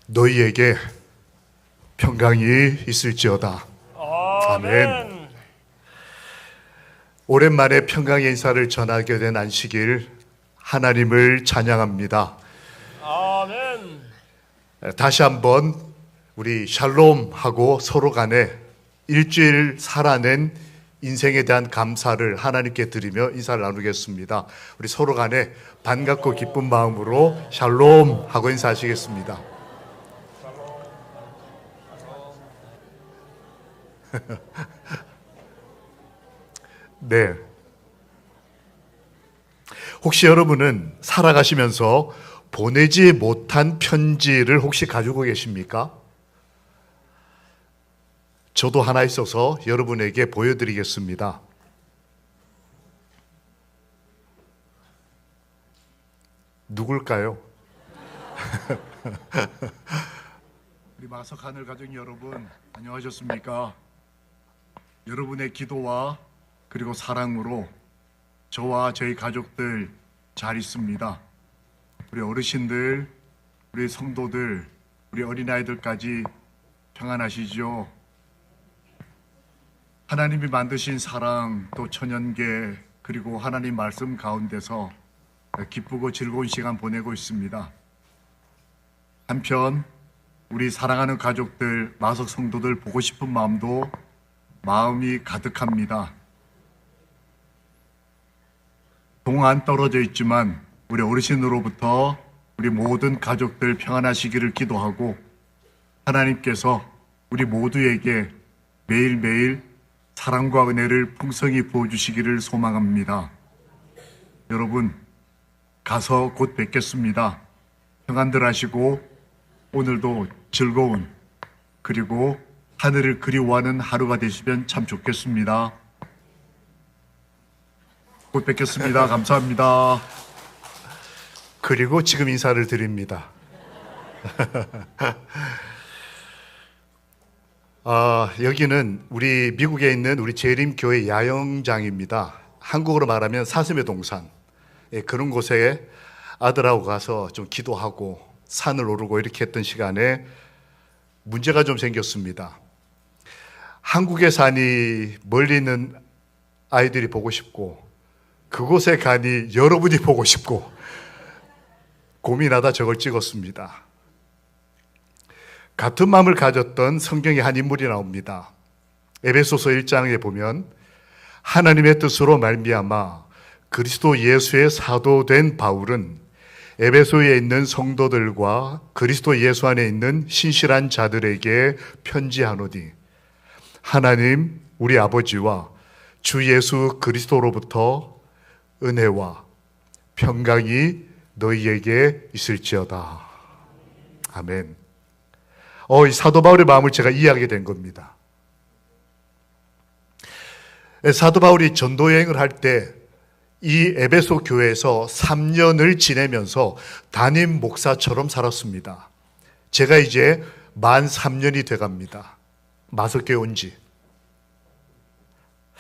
너희에게 평강이 있을지어다. 아멘. 오랜만에 평강의 인사를 전하게 된 안식일, 하나님을 찬양합니다. 아멘. 다시 한번 우리 샬롬하고 서로 간에 일주일 살아낸 인생에 대한 감사를 하나님께 드리며 인사를 나누겠습니다. 우리 서로 간에 반갑고 기쁜 마음으로 샬롬하고 인사하시겠습니다. 네. 혹시 여러분은 살아가시면서 보내지 못한 편지를 혹시 가지고 계십니까? 저도 하나 있어서 여러분에게 보여드리겠습니다. 누굴까요? 우리 마석 하늘 가족 여러분, 안녕하셨습니까? 여러분의 기도와 그리고 사랑으로 저와 저희 가족들 잘 있습니다. 우리 어르신들, 우리 성도들, 우리 어린아이들까지 평안하시죠? 하나님이 만드신 사랑, 또 천연계, 그리고 하나님 말씀 가운데서 기쁘고 즐거운 시간 보내고 있습니다. 한편 우리 사랑하는 가족들, 마석 성도들 보고 싶은 마음도 마음이 가득합니다. 동안 떨어져 있지만 우리 어르신으로부터 우리 모든 가족들 평안하시기를 기도하고 하나님께서 우리 모두에게 매일매일 사랑과 은혜를 풍성히 부어주시기를 소망합니다. 여러분, 가서 곧 뵙겠습니다. 평안들 하시고 오늘도 즐거운 그리고 하늘을 그리워하는 하루가 되시면 참 좋겠습니다. 곧 뵙겠습니다. 감사합니다. 그리고 지금 인사를 드립니다. 여기는 우리 미국에 있는 우리 재림교회 야영장입니다. 한국어로 말하면 사슴의 동산. 그런 곳에 아들하고 가서 좀 기도하고 산을 오르고 이렇게 했던 시간에 문제가 좀 생겼습니다. 한국에 사니 멀리 있는 아이들이 보고 싶고 그곳에 가니 여러분이 보고 싶고 고민하다 저걸 찍었습니다. 같은 마음을 가졌던 성경의 한 인물이 나옵니다. 에베소서 1장에 보면 하나님의 뜻으로 말미암아 그리스도 예수의 사도된 바울은 에베소에 있는 성도들과 그리스도 예수 안에 있는 신실한 자들에게 편지하노니 하나님 우리 아버지와 주 예수 그리스도로부터 은혜와 평강이 너희에게 있을지어다. 아멘. 이 사도 바울의 마음을 제가 이해하게 된 겁니다. 사도 바울이 전도 여행을 할 때 이 에베소 교회에서 3년을 지내면서 담임 목사처럼 살았습니다. 제가 이제 만 3년이 돼갑니다. 마석교회 온 지.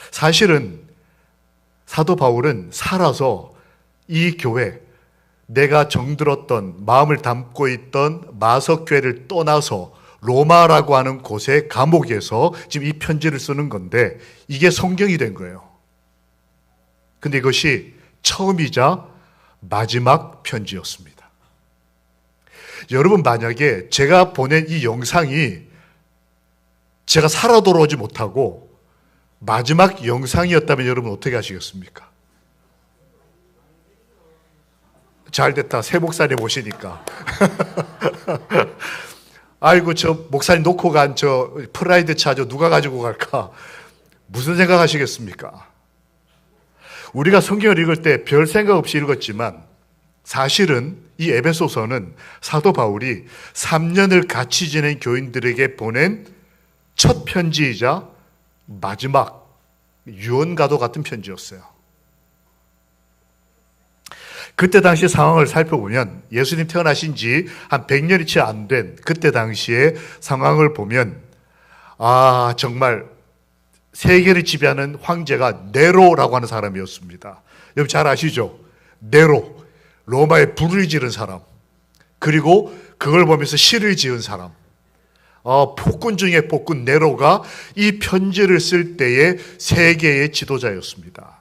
사실은 사도 바울은 살아서 이 교회, 내가 정들었던 마음을 담고 있던 마석교회를 떠나서 로마라고 하는 곳의 감옥에서 지금 이 편지를 쓰는 건데 이게 성경이 된 거예요. 근데 이것이 처음이자 마지막 편지였습니다. 여러분, 만약에 제가 보낸 이 영상이 제가 살아 돌아오지 못하고 마지막 영상이었다면 여러분 어떻게 하시겠습니까? 잘됐다. 새 목사님 오시니까. 아이고, 저 목사님 놓고 간 저 프라이드 차 저 누가 가지고 갈까? 무슨 생각 하시겠습니까? 우리가 성경을 읽을 때 별 생각 없이 읽었지만 사실은 이 에베소서는 사도 바울이 3년을 같이 지낸 교인들에게 보낸 첫 편지이자 마지막 유언과도 같은 편지였어요. 그때 당시 상황을 살펴보면 예수님 태어나신 지 한 100년이 채 안 된 그때 당시의 상황을 보면 정말 세계를 지배하는 황제가 네로라고 하는 사람이었습니다. 여러분 잘 아시죠? 네로, 로마의 불을 지른 사람. 그리고 그걸 보면서 시를 지은 사람, 폭군 중에 폭군 네로가 이 편지를 쓸 때의 세계의 지도자였습니다.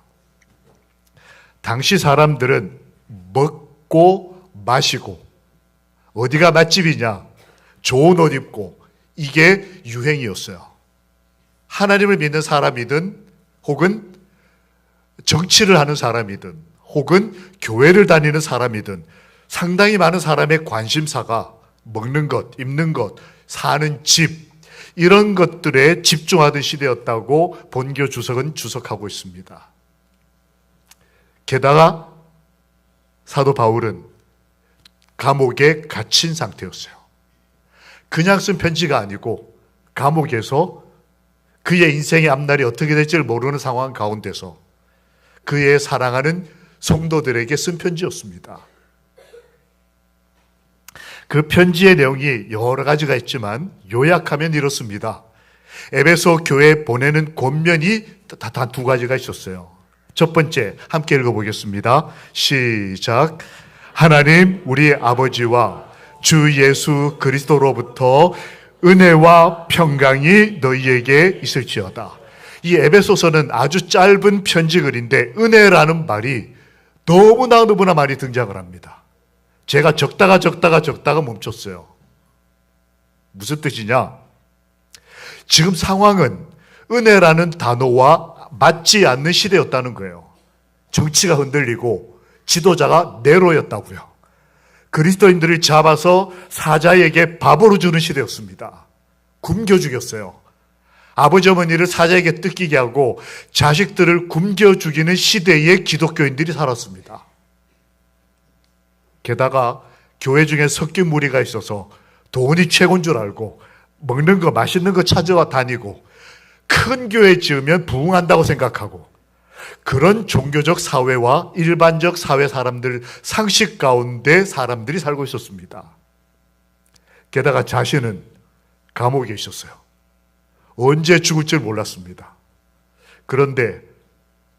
당시 사람들은 먹고 마시고 어디가 맛집이냐, 좋은 옷 입고, 이게 유행이었어요. 하나님을 믿는 사람이든 혹은 정치를 하는 사람이든 혹은 교회를 다니는 사람이든 상당히 많은 사람의 관심사가 먹는 것, 입는 것, 사는 집, 이런 것들에 집중하던 시대였다고 본교 주석은 주석하고 있습니다. 게다가 사도 바울은 감옥에 갇힌 상태였어요. 그냥 쓴 편지가 아니고 감옥에서 그의 인생의 앞날이 어떻게 될지를 모르는 상황 가운데서 그의 사랑하는 성도들에게 쓴 편지였습니다. 그 편지의 내용이 여러 가지가 있지만 요약하면 이렇습니다. 에베소 교회에 보내는 권면이 다 두 가지가 있었어요. 첫 번째, 함께 읽어보겠습니다. 시작. 하나님 우리 아버지와 주 예수 그리스도로부터 은혜와 평강이 너희에게 있을지어다. 이 에베소서는 아주 짧은 편지글인데 은혜라는 말이 너무나 많이 등장을 합니다. 제가 적다가 멈췄어요. 무슨 뜻이냐? 지금 상황은 은혜라는 단어와 맞지 않는 시대였다는 거예요. 정치가 흔들리고 지도자가 네로였다고요. 그리스도인들을 잡아서 사자에게 밥으로 주는 시대였습니다. 굶겨 죽였어요. 아버지 어머니를 사자에게 뜯기게 하고 자식들을 굶겨 죽이는 시대에 기독교인들이 살았습니다. 게다가 교회 중에 섞인 무리가 있어서 돈이 최고인 줄 알고 먹는 거 맛있는 거 찾아와 다니고 큰 교회 지으면 부흥한다고 생각하고 그런 종교적 사회와 일반적 사회 사람들 상식 가운데 사람들이 살고 있었습니다. 게다가 자신은 감옥에 있었어요. 언제 죽을 줄 몰랐습니다. 그런데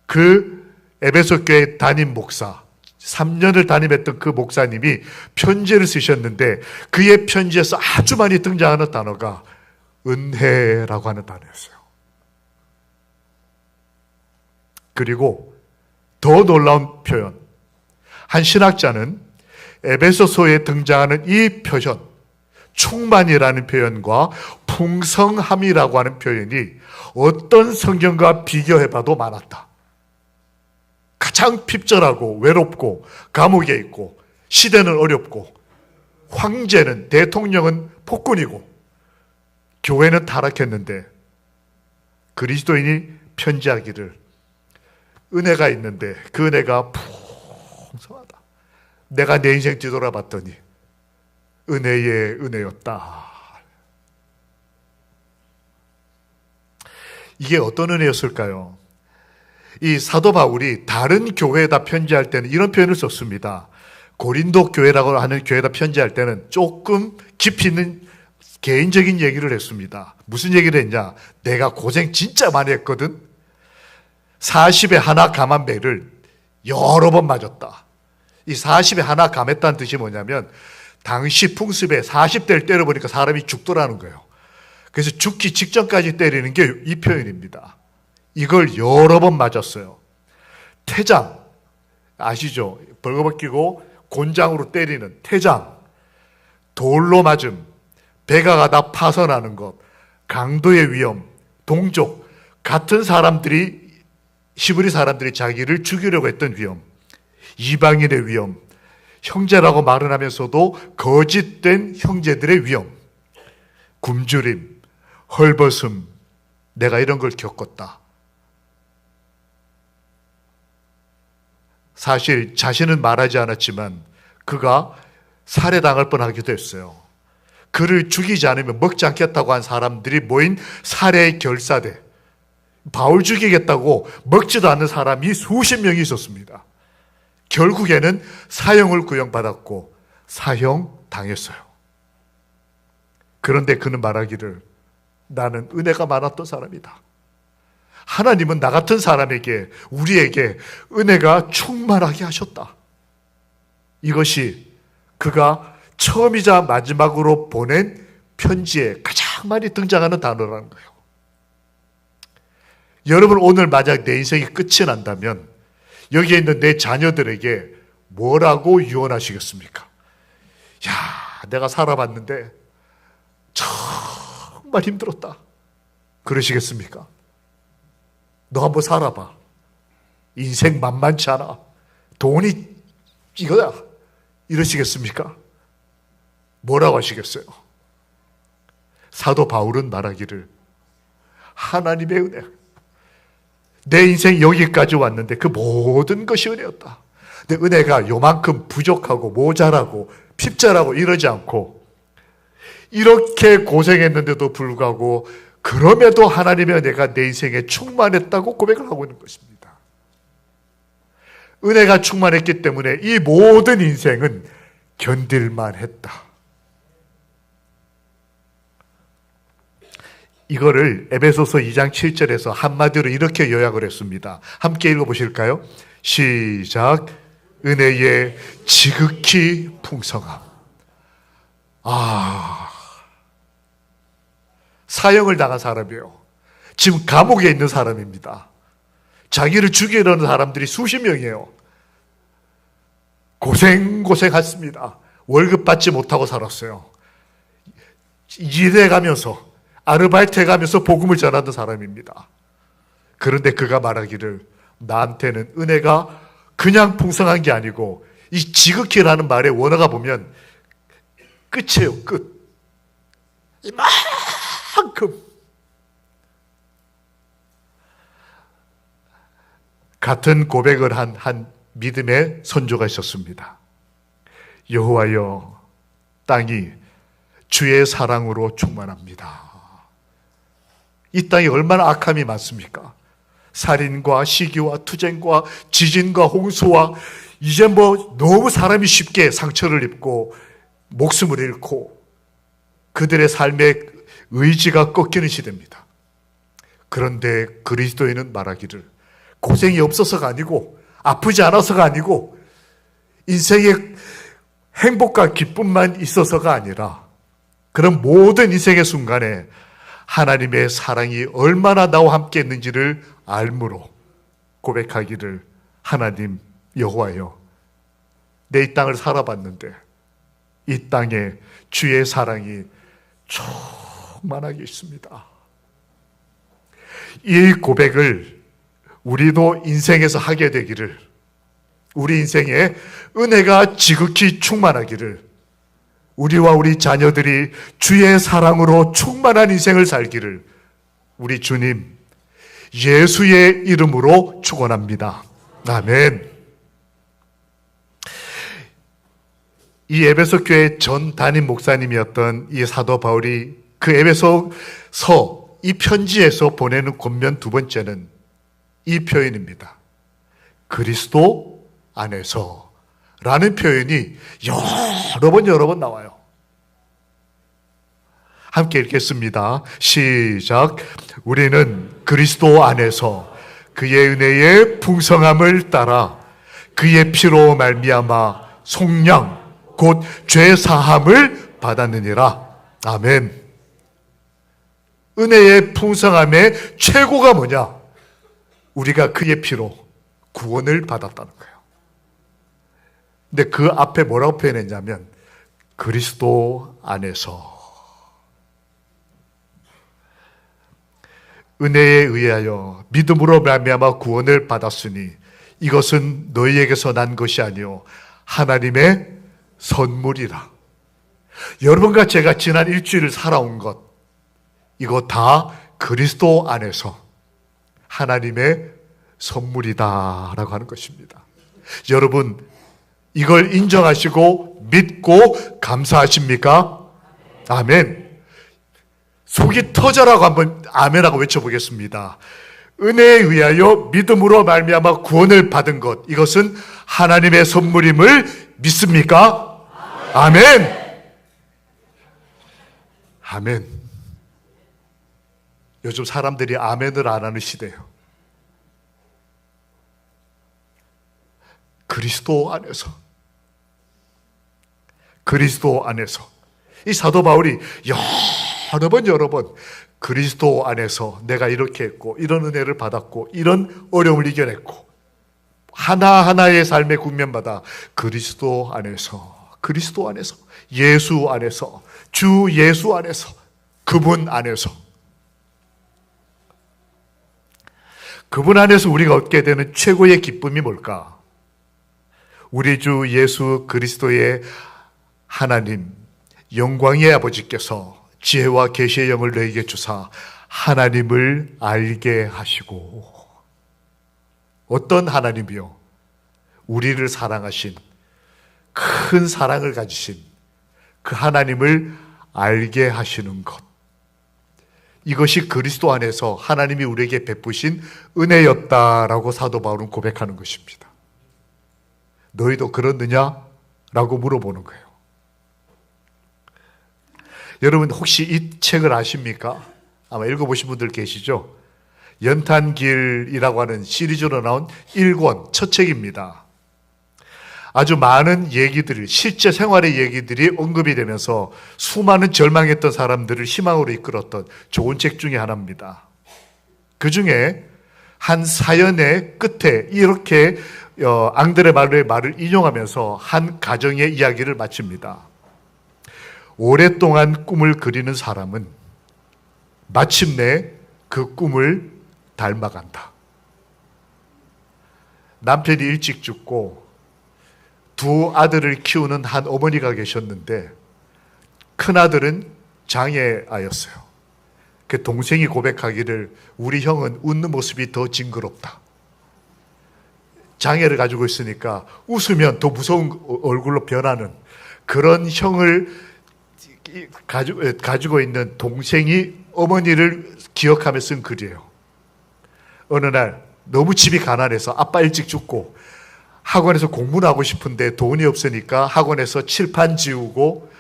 그 에베소 교회 담임 목사, 3년을 담임했던 그 목사님이 편지를 쓰셨는데 그의 편지에서 아주 많이 등장하는 단어가 은혜라고 하는 단어였어요. 그리고 더 놀라운 표현, 한 신학자는 에베소서에 등장하는 이 표현, 충만이라는 표현과 풍성함이라고 하는 표현이 어떤 성경과 비교해봐도 많았다. 가장 핍절하고 외롭고 감옥에 있고 시대는 어렵고 황제는, 대통령은 폭군이고 교회는 타락했는데 그리스도인이 편지하기를 은혜가 있는데 그 은혜가 풍성하다. 내가 내 인생 뒤돌아봤더니 은혜의 은혜였다. 이게 어떤 은혜였을까요? 이 사도 바울이 다른 교회에다 편지할 때는 이런 표현을 썼습니다. 고린도 교회라고 하는 교회에다 편지할 때는 조금 깊이 있는 개인적인 얘기를 했습니다. 무슨 얘기를 했냐? 내가 고생 진짜 많이 했거든. 40에 하나 감한 배를 여러 번 맞았다. 이 40에 하나 감했다는 뜻이 뭐냐면 당시 풍습에 40대를 때려보니까 사람이 죽더라는 거예요. 그래서 죽기 직전까지 때리는 게 이 표현입니다. 이걸 여러 번 맞았어요. 태장, 아시죠? 벌거벗기고 곤장으로 때리는 태장, 돌로 맞음, 배가 가다 파선하는 것, 강도의 위험, 동족, 같은 사람들이, 히브리 사람들이 자기를 죽이려고 했던 위험, 이방인의 위험, 형제라고 말을 하면서도 거짓된 형제들의 위험, 굶주림, 헐벗음, 내가 이런 걸 겪었다. 사실 자신은 말하지 않았지만 그가 살해당할 뻔하기도 했어요. 그를 죽이지 않으면 먹지 않겠다고 한 사람들이 모인 살해의 결사대, 바울 죽이겠다고 먹지도 않는 사람이 수십 명이 있었습니다. 결국에는 사형을 구형받았고 사형당했어요. 그런데 그는 말하기를 나는 은혜가 많았던 사람이다. 하나님은 나 같은 사람에게, 우리에게 은혜가 충만하게 하셨다. 이것이 그가 처음이자 마지막으로 보낸 편지에 가장 많이 등장하는 단어라는 거예요. 여러분, 오늘 만약 내 인생이 끝이 난다면 여기에 있는 내 자녀들에게 뭐라고 유언하시겠습니까? 야, 내가 살아봤는데 정말 힘들었다. 그러시겠습니까? 너 한번 살아봐. 인생 만만치 않아. 돈이 이거야. 이러시겠습니까? 뭐라고 하시겠어요? 사도 바울은 말하기를, 하나님의 은혜, 내 인생 여기까지 왔는데 그 모든 것이 은혜였다. 내 은혜가 요만큼 부족하고 모자라고 핍절하고 이러지 않고, 이렇게 고생했는데도 불구하고 그럼에도 하나님의 은혜가 내 인생에 충만했다고 고백을 하고 있는 것입니다. 은혜가 충만했기 때문에 이 모든 인생은 견딜만 했다. 이거를 에베소서 2장 7절에서 한마디로 이렇게 요약을 했습니다. 함께 읽어보실까요? 시작. 은혜의 지극히 풍성함. 사형을 당한 사람이에요. 지금 감옥에 있는 사람입니다. 자기를 죽이려는 사람들이 수십 명이에요. 고생했습니다. 월급 받지 못하고 살았어요. 일해가면서, 아르바이트 해가면서 복음을 전하던 사람입니다. 그런데 그가 말하기를, 나한테는 은혜가 그냥 풍성한 게 아니고, 이 지극히라는 말의 원어가 보면 끝이에요. 끝. 이만큼. 같은 고백을 한 믿음의 선조가 있었습니다. 여호와여, 땅이 주의 사랑으로 충만합니다. 이 땅이 얼마나 악함이 많습니까? 살인과 시기와 투쟁과 지진과 홍수와, 이제 너무 사람이 쉽게 상처를 입고 목숨을 잃고 그들의 삶의 의지가 꺾이는 시대입니다. 그런데 그리스도인은 말하기를, 고생이 없어서가 아니고 아프지 않아서가 아니고 인생에 행복과 기쁨만 있어서가 아니라, 그런 모든 인생의 순간에 하나님의 사랑이 얼마나 나와 함께 있는지를 알므로 고백하기를, 하나님 여호와여, 내 이 땅을 살아봤는데 이 땅에 주의 사랑이 충만하게 있습니다. 이 고백을 우리도 인생에서 하게 되기를, 우리 인생에 은혜가 지극히 충만하기를, 우리와 우리 자녀들이 주의 사랑으로 충만한 인생을 살기를 우리 주님 예수의 이름으로 축원합니다. 아멘. 이 에베소 교회 전 담임 목사님이었던 이 사도 바울이 그 에베소서 이 편지에서 보내는 권면 두 번째는 이 표현입니다. 그리스도 안에서 라는 표현이 여러 번 나와요. 함께 읽겠습니다. 시작. 우리는 그리스도 안에서 그의 은혜의 풍성함을 따라 그의 피로 말미암아 속량 곧 죄 사함을 받았느니라. 아멘. 은혜의 풍성함의 최고가 뭐냐? 우리가 그의 피로 구원을 받았다는 거예요. 근데 그 앞에 뭐라고 표현했냐면 그리스도 안에서 은혜에 의하여 믿음으로 말미암아 구원을 받았으니 이것은 너희에게서 난 것이 아니요 하나님의 선물이라. 여러분과 제가 지난 일주일을 살아온 것, 이거 다 그리스도 안에서 하나님의 선물이다라고 하는 것입니다. 여러분, 이걸 인정하시고 믿고 감사하십니까? 아멘. 속이 터져라고 한번 아멘하고 외쳐보겠습니다. 은혜에 의하여 믿음으로 말미암아 구원을 받은 것, 이것은 하나님의 선물임을 믿습니까? 아멘. 아멘. 요즘 사람들이 아멘을 안 하는 시대예요. 그리스도 안에서 그리스도 안에서. 이 사도 바울이 여러 번 그리스도 안에서 내가 이렇게 했고 이런 은혜를 받았고 이런 어려움을 이겨냈고 하나하나의 삶의 국면마다 그리스도 안에서 예수 안에서 주 예수 안에서 그분 안에서 우리가 얻게 되는 최고의 기쁨이 뭘까? 우리 주 예수 그리스도의 하나님 영광의 아버지께서 지혜와 계시의 영을 너에게 주사 하나님을 알게 하시고, 어떤 하나님이요? 우리를 사랑하신, 큰 사랑을 가지신 그 하나님을 알게 하시는 것. 이것이 그리스도 안에서 하나님이 우리에게 베푸신 은혜였다라고 사도 바울은 고백하는 것입니다. 너희도 그렇느냐? 라고 물어보는 거예요. 여러분 혹시 이 책을 아십니까? 아마 읽어보신 분들 계시죠? 연탄길이라고 하는 시리즈로 나온 1권 첫 책입니다. 아주 많은 얘기들이, 실제 생활의 얘기들이 언급이 되면서 수많은 절망했던 사람들을 희망으로 이끌었던 좋은 책 중에 하나입니다. 그 중에 한 사연의 끝에 이렇게 앙드레 말레의 말을 인용하면서 한 가정의 이야기를 마칩니다. 오랫동안 꿈을 그리는 사람은 마침내 그 꿈을 닮아간다. 남편이 일찍 죽고 두 아들을 키우는 한 어머니가 계셨는데 큰아들은 장애아였어요. 그 동생이 고백하기를 우리 형은 웃는 모습이 더 징그럽다. 장애를 가지고 있으니까 웃으면 더 무서운 얼굴로 변하는 그런 형을 가지고 있는 동생이 어머니를 기억하며 쓴 글이에요. 어느 날 너무 집이 가난해서 아빠 일찍 죽고 학원에서 공부를 하고 싶은데 돈이 없으니까 학원에서 칠판 지우고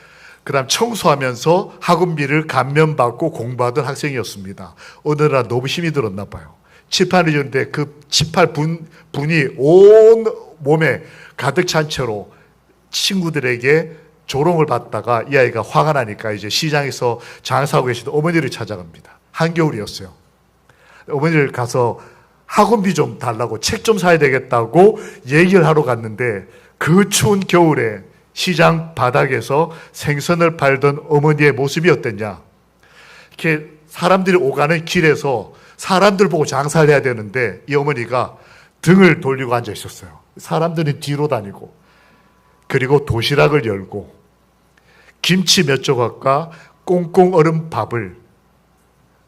그다음 청소하면서 학원비를 감면받고 공부하던 학생이었습니다. 어느 날 너무 힘이 들었나 봐요. 칠판을 지우는데 그 칠판 분이 온 몸에 가득 찬 채로 친구들에게 조롱을 받다가 이 아이가 화가 나니까 이제 시장에서 장사하고 계시던 어머니를 찾아갑니다. 한겨울이었어요. 어머니를 가서 학원비 좀 달라고, 책 좀 사야 되겠다고 얘기를 하러 갔는데 그 추운 겨울에 시장 바닥에서 생선을 팔던 어머니의 모습이 어땠냐? 이렇게 사람들이 오가는 길에서 사람들 보고 장사를 해야 되는데 이 어머니가 등을 돌리고 앉아 있었어요. 사람들이 뒤로 다니고, 그리고 도시락을 열고 김치 몇 조각과 꽁꽁 얼은 밥을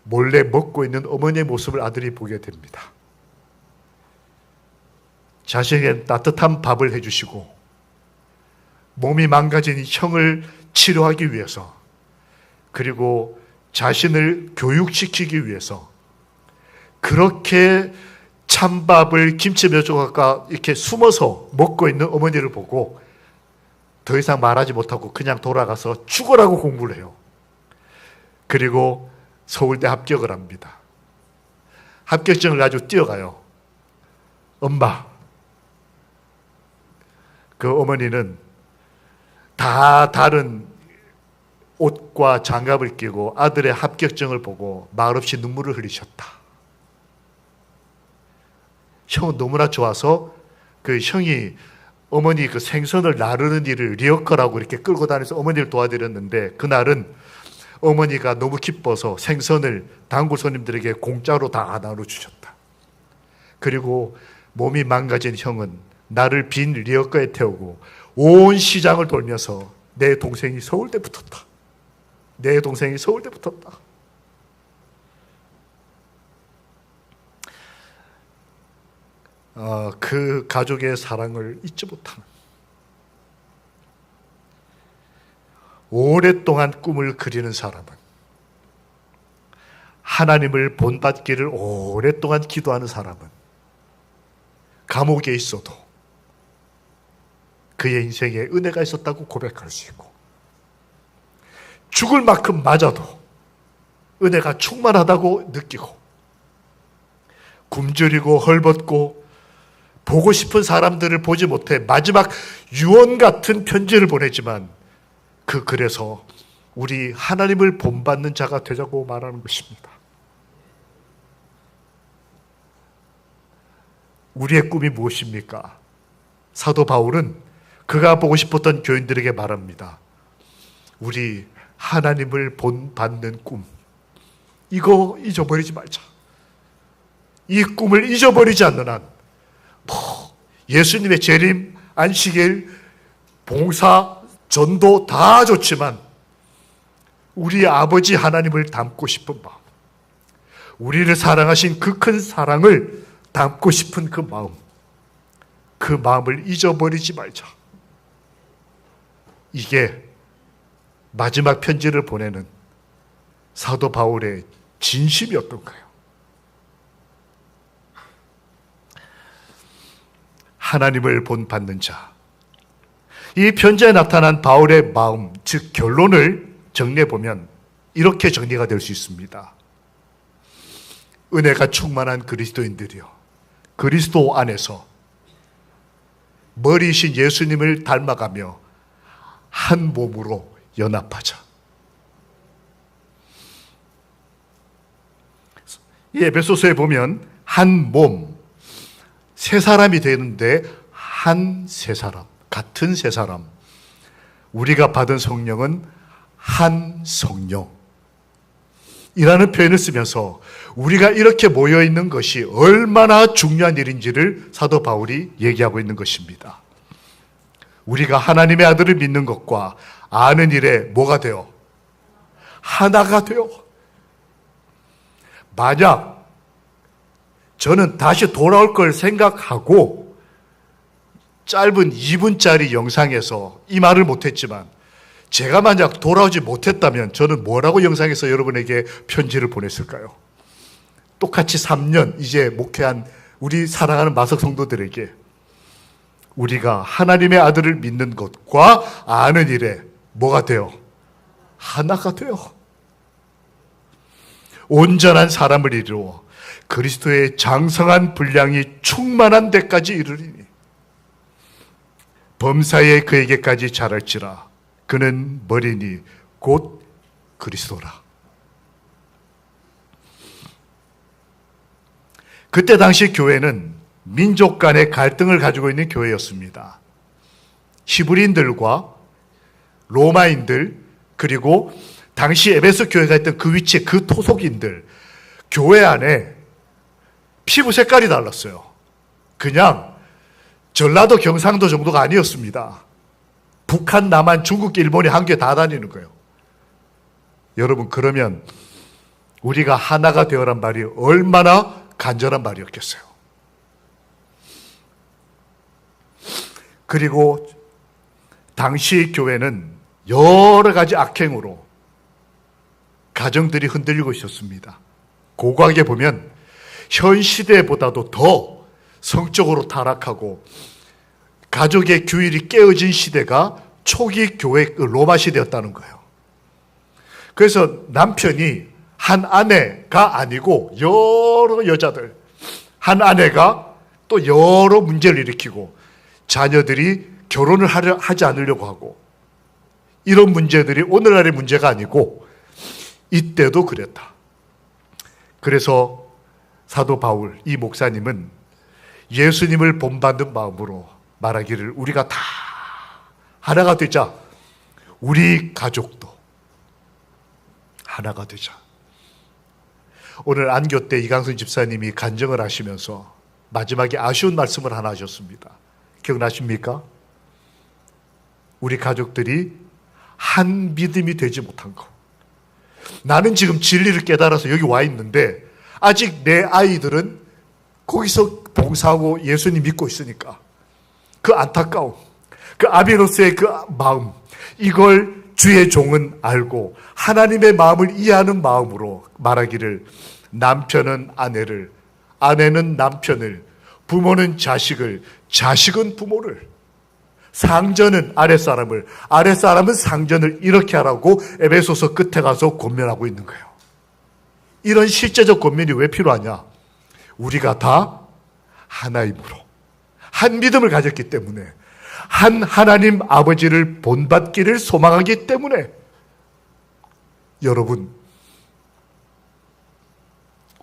몰래 먹고 있는 어머니의 모습을 아들이 보게 됩니다. 자신에게 따뜻한 밥을 해주시고 몸이 망가진 형을 치료하기 위해서, 그리고 자신을 교육시키기 위해서 그렇게 찬밥을 김치 몇 조각과 이렇게 숨어서 먹고 있는 어머니를 보고 더 이상 말하지 못하고 그냥 돌아가서 죽으라고 공부를 해요. 그리고 서울대 합격을 합니다. 합격증을 가지고 뛰어가요. 엄마. 그 어머니는 다 다른 옷과 장갑을 끼고 아들의 합격증을 보고 말없이 눈물을 흘리셨다. 형은 너무나 좋아서 그 형이 어머니 그 생선을 나르는 일을 리어커라고 이렇게 끌고 다니면서 어머니를 도와드렸는데 그날은 어머니가 너무 기뻐서 생선을 단골 손님들에게 공짜로 다 나눠주셨다. 그리고 몸이 망가진 형은 나를 빈 리어커에 태우고 온 시장을 돌면서 내 동생이 서울대 붙었다. 내 동생이 서울대 붙었다. 그 가족의 사랑을 잊지 못하는, 오랫동안 꿈을 그리는 사람은, 하나님을 본받기를 오랫동안 기도하는 사람은 감옥에 있어도 그의 인생에 은혜가 있었다고 고백할 수 있고, 죽을 만큼 맞아도 은혜가 충만하다고 느끼고, 굶주리고 헐벗고 보고 싶은 사람들을 보지 못해 마지막 유언 같은 편지를 보내지만 그래서 우리 하나님을 본받는 자가 되자고 말하는 것입니다. 우리의 꿈이 무엇입니까? 사도 바울은 그가 보고 싶었던 교인들에게 말합니다. 우리 하나님을 본받는 꿈, 이거 잊어버리지 말자. 이 꿈을 잊어버리지 않는 한 예수님의 재림, 안식일, 봉사, 전도 다 좋지만 우리 아버지 하나님을 닮고 싶은 마음, 우리를 사랑하신 그 큰 사랑을 닮고 싶은 그 마음을 잊어버리지 말자. 이게 마지막 편지를 보내는 사도 바울의 진심이었던가요? 하나님을 본받는 자. 이 편지에 나타난 바울의 마음, 즉 결론을 정리해보면 이렇게 정리가 될 수 있습니다. 은혜가 충만한 그리스도인들이요, 그리스도 안에서 머리이신 예수님을 닮아가며 한 몸으로 연합하자. 이 에베소서에 보면 한 몸, 세 사람이 되는데 한 세 사람, 같은 세 사람. 우리가 받은 성령은 한 성령 이라는 표현을 쓰면서 우리가 이렇게 모여 있는 것이 얼마나 중요한 일인지를 사도 바울이 얘기하고 있는 것입니다. 우리가 하나님의 아들을 믿는 것과 아는 일에 뭐가 돼요? 하나가 돼요. 만약 저는 다시 돌아올 걸 생각하고 짧은 2분짜리 영상에서 이 말을 못했지만 제가 만약 돌아오지 못했다면 저는 뭐라고 영상에서 여러분에게 편지를 보냈을까요? 똑같이 3년 이제 목회한 우리 사랑하는 마석 성도들에게 우리가 하나님의 아들을 믿는 것과 아는 일에 뭐가 돼요? 하나가 돼요. 온전한 사람을 이루어 그리스도의 장성한 분량이 충만한 데까지 이르리니 범사에 그에게까지 자랄지라. 그는 머리니 곧 그리스도라. 그때 당시 교회는 민족 간의 갈등을 가지고 있는 교회였습니다. 히브리인들과 로마인들, 그리고 당시 에베소 교회가 있던 그 위치에 그 토속인들, 교회 안에 피부 색깔이 달랐어요. 그냥 전라도 경상도 정도가 아니었습니다. 북한, 남한, 중국, 일본이 한 개 다 다니는 거예요. 여러분, 그러면 우리가 하나가 되어란 말이 얼마나 간절한 말이었겠어요. 그리고 당시 교회는 여러 가지 악행으로 가정들이 흔들리고 있었습니다. 고고하게 보면 현 시대보다도 더 성적으로 타락하고 가족의 규율이 깨어진 시대가 초기 교회 로마 시대였다는 거예요. 그래서 남편이 한 아내가 아니고 여러 여자들, 한 아내가 또 여러 문제를 일으키고 자녀들이 결혼을 하지 않으려고 하고, 이런 문제들이 오늘날의 문제가 아니고 이때도 그랬다. 그래서 사도 바울, 이 목사님은 예수님을 본받는 마음으로 말하기를 우리가 다 하나가 되자. 우리 가족도 하나가 되자. 오늘 안교 때 이강순 집사님이 간증을 하시면서 마지막에 아쉬운 말씀을 하나 하셨습니다. 기억나십니까? 우리 가족들이 한 믿음이 되지 못한 거. 나는 지금 진리를 깨달아서 여기 와 있는데 아직 내 아이들은 거기서 봉사하고 예수님 믿고 있으니까 그 안타까움, 그 아비로서의 그 마음, 이걸 주의 종은 알고 하나님의 마음을 이해하는 마음으로 말하기를 남편은 아내를, 아내는 남편을, 부모는 자식을, 자식은 부모를, 상전은 아랫사람을, 아랫사람은 상전을 이렇게 하라고 에베소서 끝에 가서 권면하고 있는 거예요. 이런 실제적 권면이 왜 필요하냐? 우리가 다 하나이므로 한 믿음을 가졌기 때문에 한 하나님 아버지를 본받기를 소망하기 때문에 여러분,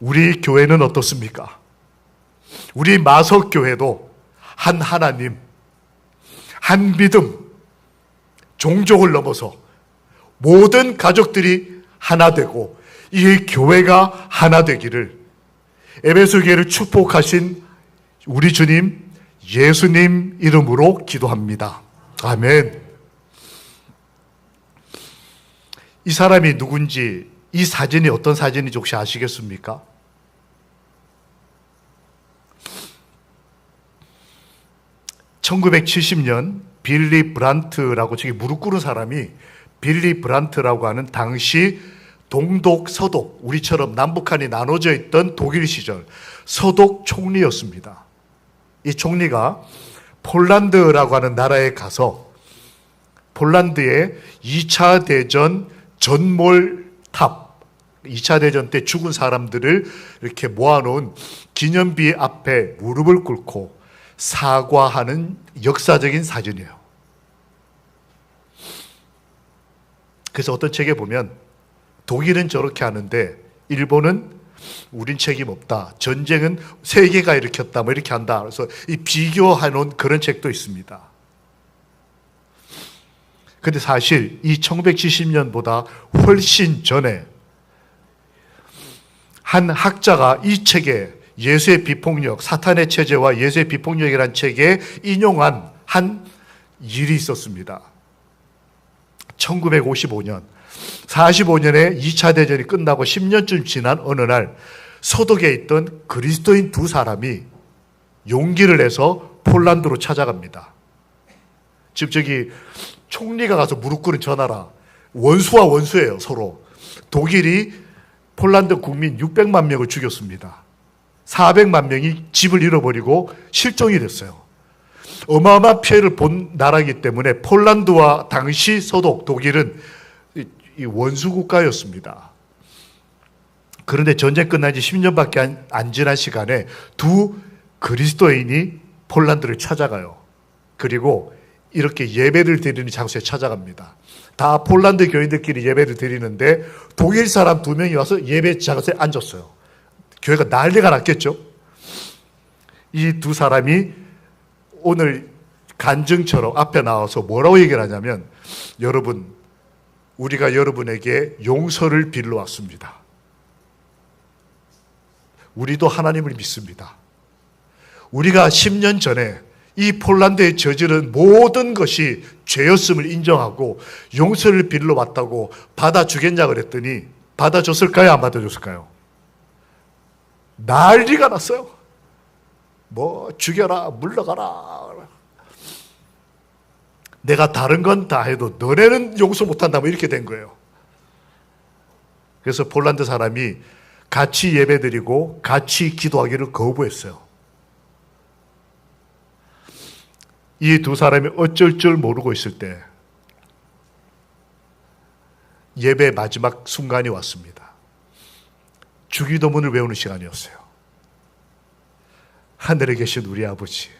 우리 교회는 어떻습니까? 우리 마석교회도 한 하나님, 한 믿음, 종족을 넘어서 모든 가족들이 하나 되고 이 교회가 하나 되기를 에베소 교회를 축복하신 우리 주님 예수님 이름으로 기도합니다. 아멘. 이 사람이 누군지, 이 사진이 어떤 사진인지 혹시 아시겠습니까? (1970년) 빌리 브란트라고, 저기 무릎 꿇은 사람이 빌리 브란트라고 하는 당시 동독, 서독, 우리처럼 남북한이 나눠져 있던 독일 시절 서독 총리였습니다. 이 총리가 폴란드라고 하는 나라에 가서 폴란드의 2차 대전 전몰탑, 2차 대전 때 죽은 사람들을 이렇게 모아놓은 기념비 앞에 무릎을 꿇고 사과하는 역사적인 사진이에요. 그래서 어떤 책에 보면 독일은 저렇게 하는데 일본은 우린 책임 없다, 전쟁은 세계가 일으켰다, 뭐 이렇게 한다. 그래서 이 비교해 놓은 그런 책도 있습니다. 근데 사실 이 1970년보다 훨씬 전에 한 학자가 이 책에 예수의 비폭력, 사탄의 체제와 예수의 비폭력이라는 책에 인용한 한 일이 있었습니다. 1955년, 45년에 2차 대전이 끝나고 10년쯤 지난 어느 날 서독에 있던 그리스도인 두 사람이 용기를 내서 폴란드로 찾아갑니다. 지금 저기 총리가 가서 무릎 꿇은 저 나라, 원수와 원수예요, 서로. 독일이 폴란드 국민 600만 명을 죽였습니다. 400만 명이 집을 잃어버리고 실종이 됐어요. 어마어마한 피해를 본 나라이기 때문에 폴란드와 당시 서독 독일은 이 원수 국가였습니다. 그런데 전쟁 끝난 지 10년밖에 안 지난 시간에 두 그리스도인이 폴란드를 찾아가요. 그리고 이렇게 예배를 드리는 장소에 찾아갑니다. 다 폴란드 교인들끼리 예배를 드리는데 독일 사람 2명이 와서 예배 장소에 앉았어요. 교회가 난리가 났겠죠. 이 두 사람이 오늘 간증처럼 앞에 나와서 뭐라고 얘기를 하냐면, 여러분, 우리가 여러분에게 용서를 빌러 왔습니다. 우리도 하나님을 믿습니다. 우리가 10년 전에 이 폴란드에 저지른 모든 것이 죄였음을 인정하고 용서를 빌러 왔다고 받아주겠냐 그랬더니 받아줬을까요? 안 받아줬을까요? 난리가 났어요. 뭐 죽여라, 물러가라. 내가 다른 건 다 해도 너네는 용서 못한다, 뭐 이렇게 된 거예요. 그래서 폴란드 사람이 같이 예배드리고 같이 기도하기를 거부했어요. 이 두 사람이 어쩔 줄 모르고 있을 때 예배 마지막 순간이 왔습니다. 주기도문을 외우는 시간이었어요. 하늘에 계신 우리 아버지,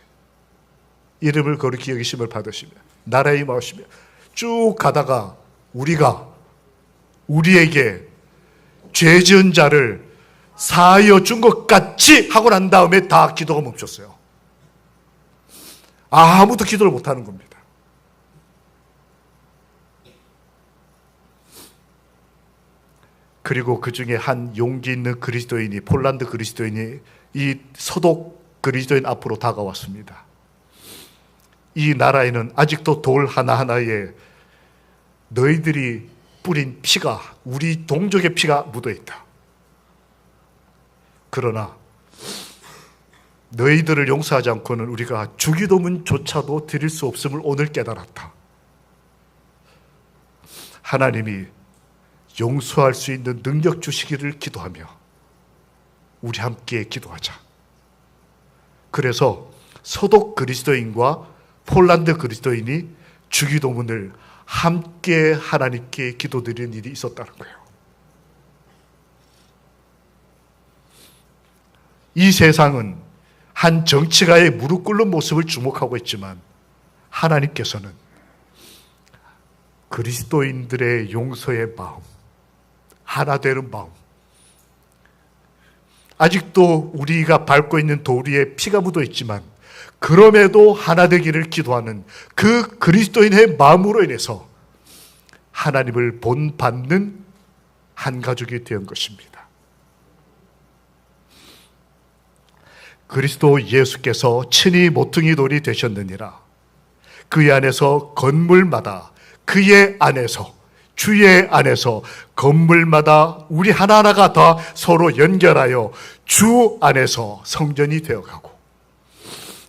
이름을 거룩히 여기심을 받으시며 나라에 임하시며, 쭉 가다가 우리가 우리에게 죄 지은 자를 사하여 준 것 같이 하고 난 다음에 다 기도가 멈췄어요. 아무도 기도를 못하는 겁니다. 그리고 그 중에 한 용기 있는 그리스도인이, 폴란드 그리스도인이 이 서독 그리스도인 앞으로 다가왔습니다. 이 나라에는 아직도 돌 하나하나에 너희들이 뿌린 피가, 우리 동족의 피가 묻어있다. 그러나 너희들을 용서하지 않고는 우리가 주기도문조차도 드릴 수 없음을 오늘 깨달았다. 하나님이 용서할 수 있는 능력 주시기를 기도하며 우리 함께 기도하자. 그래서 서독 그리스도인과 폴란드 그리스도인이 주기도문을 함께 하나님께 기도드리는 일이 있었다는 거예요. 이 세상은 한 정치가의 무릎 꿇는 모습을 주목하고 있지만 하나님께서는 그리스도인들의 용서의 마음, 하나 되는 마음, 아직도 우리가 밟고 있는 돌 위에 피가 묻어 있지만 그럼에도 하나 되기를 기도하는 그 그리스도인의 마음으로 인해서 하나님을 본받는 한 가족이 된 것입니다. 그리스도 예수께서 친히 모퉁이 돌이 되셨느니라. 그의 안에서 건물마다, 그의 안에서, 주의 안에서 건물마다 우리 하나하나가 다 서로 연결하여 주 안에서 성전이 되어가고,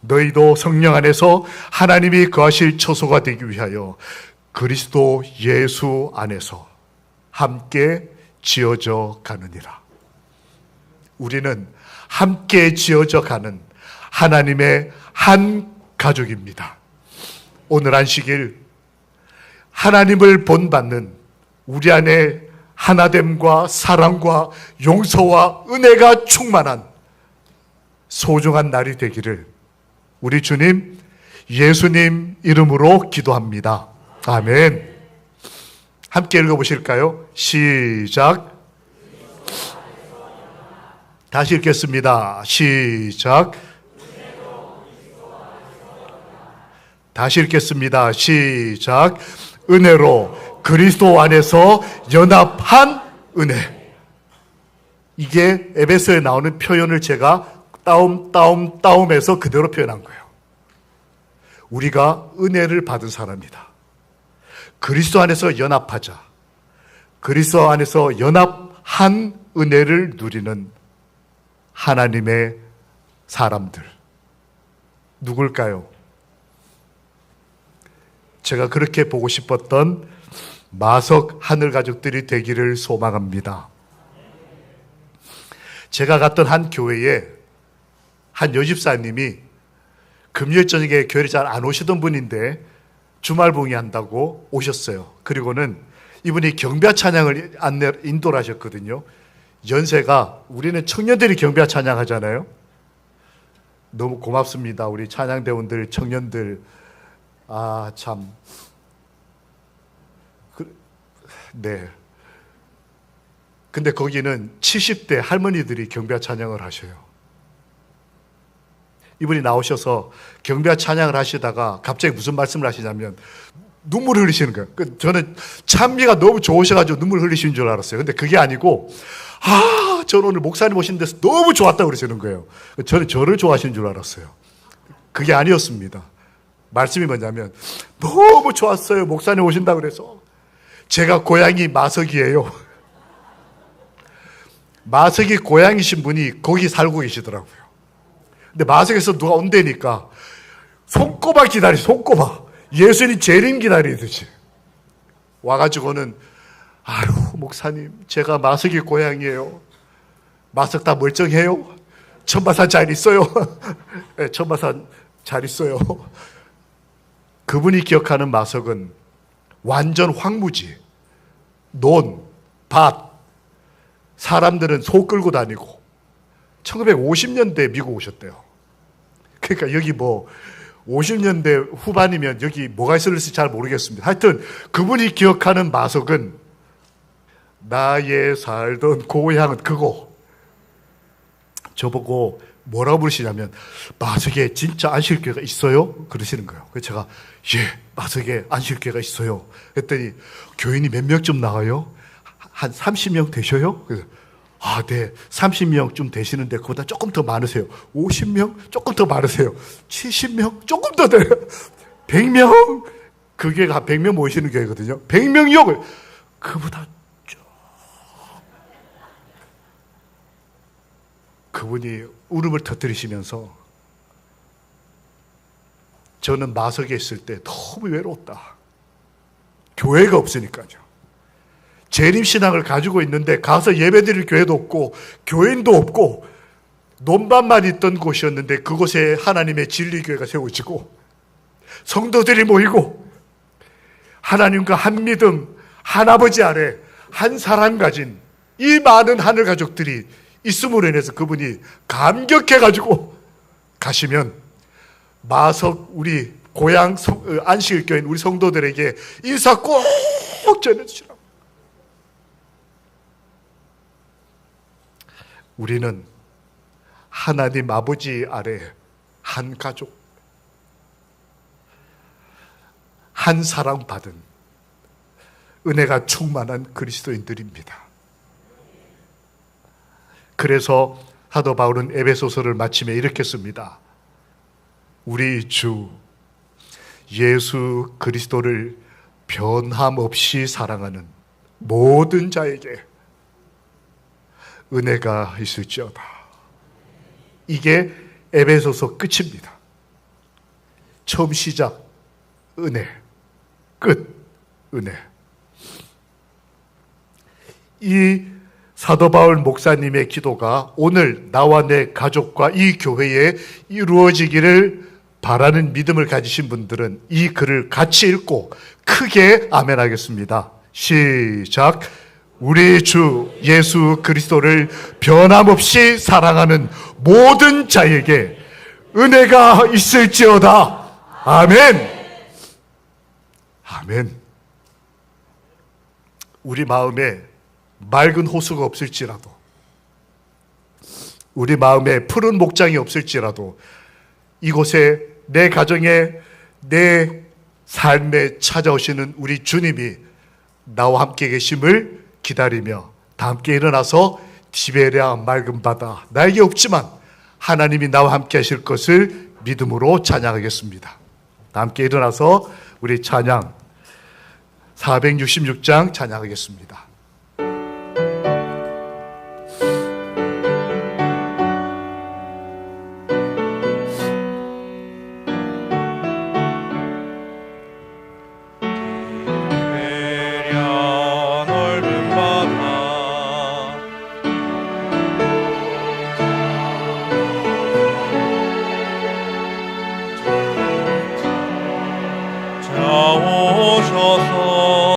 너희도 성령 안에서 하나님이 거하실 처소가 되기 위하여 그리스도 예수 안에서 함께 지어져 가느니라. 우리는 함께 지어져 가는 하나님의 한 가족입니다. 오늘 안식일 하나님을 본받는 우리 안에 하나됨과 사랑과 용서와 은혜가 충만한 소중한 날이 되기를 우리 주님 예수님 이름으로 기도합니다. 아멘. 함께 읽어보실까요? 시작. 다시 읽겠습니다. 시작. 다시 읽겠습니다. 시작. 은혜로 그리스도 안에서 연합한 은혜. 이게 에베소에 나오는 표현을 제가 따옴해서 그대로 표현한 거예요. 우리가 은혜를 받은 사람이다. 그리스도 안에서 연합하자. 그리스도 안에서 연합한 은혜를 누리는 하나님의 사람들. 누굴까요? 제가 그렇게 보고 싶었던 마석 하늘 가족들이 되기를 소망합니다. 제가 갔던 한 교회에 한 여집사님이 금요일 저녁에 교회를 잘 안 오시던 분인데 주말 봉의한다고 오셨어요. 그리고는 이분이 경배와 찬양을 인도를 하셨거든요. 연세가, 우리는 청년들이 경배와 찬양하잖아요. 너무 고맙습니다. 우리 찬양대원들, 청년들. 아, 참. 네. 근데 거기는 70대 할머니들이 경배와 찬양을 하셔요. 이분이 나오셔서 경배와 찬양을 하시다가 갑자기 무슨 말씀을 하시냐면 눈물을 흘리시는 거예요. 저는 찬미가 너무 좋으셔가지고 눈물 흘리시는 줄 알았어요. 근데 그게 아니고, 저는 오늘 목사님 오신 데서 너무 좋았다고 그러시는 거예요. 저는 저를 좋아하시는 줄 알았어요. 그게 아니었습니다. 말씀이 뭐냐면, 너무 좋았어요. 목사님 오신다고 그래서. 제가 고향이 마석이에요. 마석이 고향이신 분이 거기 살고 계시더라고요. 근데 마석에서 누가 온다니까 손꼽아 기다리, 손꼽아. 예수님 재림 기다리듯이. 와가지고는, 아유, 목사님, 제가 마석이 고향이에요. 마석 다 멀쩡해요? 천마산 잘 있어요? 네, 천마산 잘 있어요. 그분이 기억하는 마석은 완전 황무지, 논, 밭, 사람들은 소 끌고 다니고 1950년대에 미국 오셨대요. 그러니까 여기 뭐 50년대 후반이면 여기 뭐가 있을지 잘 모르겠습니다. 하여튼 그분이 기억하는 마석은 나의 살던 고향은 그거. 저보고 뭐라고 부르시냐면 마석에 진짜 안식교회가 있어요? 그러시는 거예요. 그래서 제가 마석에 안식교회가 있어요. 그랬더니 교인이 몇 명쯤 나와요? 한 30명 되셔요? 그래서 네, 30명쯤 되시는데 그보다 조금 더 많으세요. 50명? 조금 더 많으세요. 70명? 조금 더 돼요. 100명? 그게 100명 모이시는 교회거든요. 100명이요? 그보다 그분이 울음을 터뜨리시면서 저는 마석에 있을 때 너무 외로웠다. 교회가 없으니까요. 재림신앙을 가지고 있는데 가서 예배드릴 교회도 없고 교인도 없고 논밭만 있던 곳이었는데 그곳에 하나님의 진리교회가 세워지고 성도들이 모이고 하나님과 한 믿음, 한 아버지 아래 한 사랑 가진 이 많은 하늘 가족들이 있음으로 인해서 그분이 감격해가지고 가시면 마석 우리 고향 안식일교인 우리 성도들에게 인사 꼭 전해주시라고. 우리는 하나님 아버지 아래 한 가족, 한 사랑받은 은혜가 충만한 그리스도인들입니다. 그래서 사도 바울은 에베소서를 마치며 이렇게 씁니다. 우리 주 예수 그리스도를 변함없이 사랑하는 모든 자에게 은혜가 있을지어다. 이게 에베소서 끝입니다. 처음 시작 은혜, 끝 은혜. 이 사도 바울 목사님의 기도가 오늘 나와 내 가족과 이 교회에 이루어지기를 바라는 믿음을 가지신 분들은 이 글을 같이 읽고 크게 아멘 하겠습니다. 시작. 우리 주 예수 그리스도를 변함없이 사랑하는 모든 자에게 은혜가 있을지어다. 아멘. 아멘. 우리 마음에 맑은 호수가 없을지라도, 우리 마음에 푸른 목장이 없을지라도, 이곳에 내 가정에 내 삶에 찾아오시는 우리 주님이 나와 함께 계심을 기다리며 다 함께 일어나서 디베랴 맑은 바다, 나에게 없지만 하나님이 나와 함께 하실 것을 믿음으로 찬양하겠습니다. 다 함께 일어나서 우리 찬양 466장 찬양하겠습니다.